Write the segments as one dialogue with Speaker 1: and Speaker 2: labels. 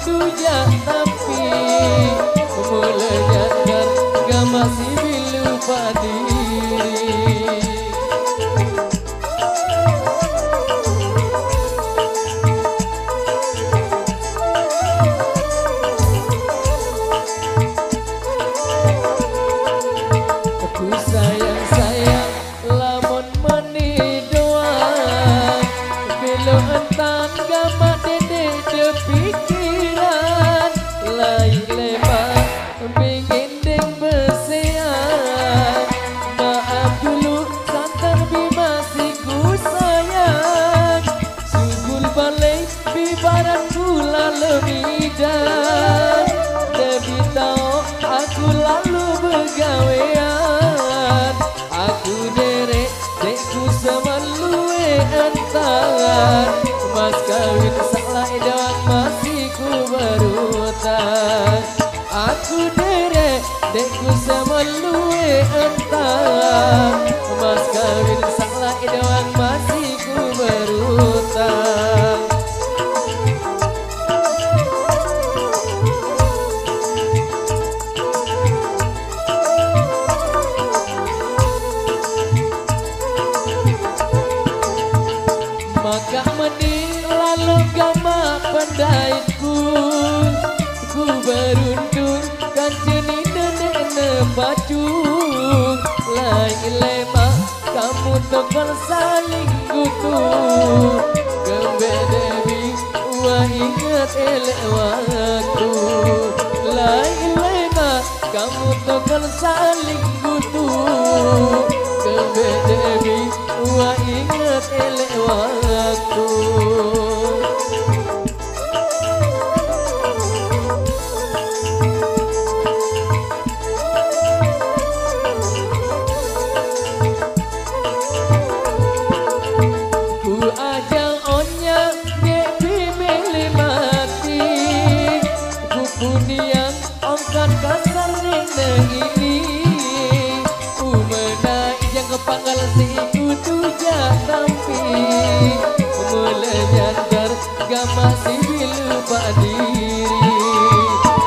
Speaker 1: tuja tapi mulanya harga masih lupa diri. Aku sayang lamun meni doang bilo entan gamak dede de pikiran lain lemak pingin deng besean. Maaf dulu santan bi masih ku sayang sugul balik bi barat kula lemidan debi tau aku lalu begawean. Aku derek dekku semelue entangan mas kawin salah edan masih ku berutang. Aku derek dekku semelue entangan mas kawin salah edan masih ku berutang. Maka mending lalu gama pendaitku ku beruntung kan jeni nenek nebacung lain lemak kamu tokal saling gutu gembe dewi wah ingat elek waktu lain lemak kamu tokal saling gutu gembe dewi wah ingat elek waktu. Ku ajang onya debi milih mati ku punian ongkat kasar neneng ini umena yang kepanggal si tuja tampi mulanya gama si lupa diri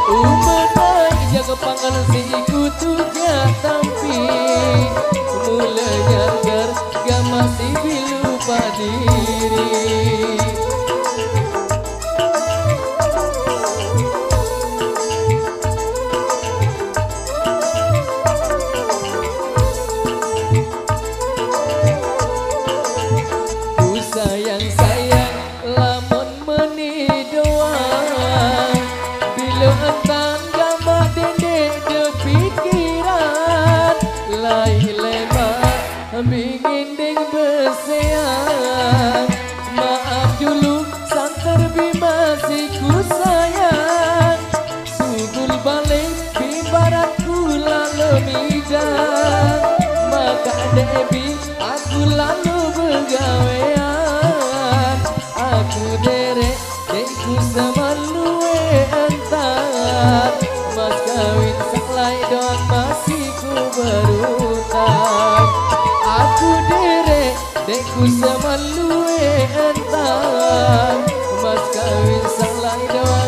Speaker 1: umena yang kepanggal si tuja tampi mulanya gama si lupa diri. Sayang lamun meni doang bila entan gama dede de pikiran lain lemak bingin deng besean. Maaf dulu santer bi masih ku sayang sugul balik bi barat kula lemidan maka debi aku lalu begawean. Aku derek dekku semelue entan mas kawin saklai don masih ku berutang. Aku derek dekku semelue entan mas kawin saklai don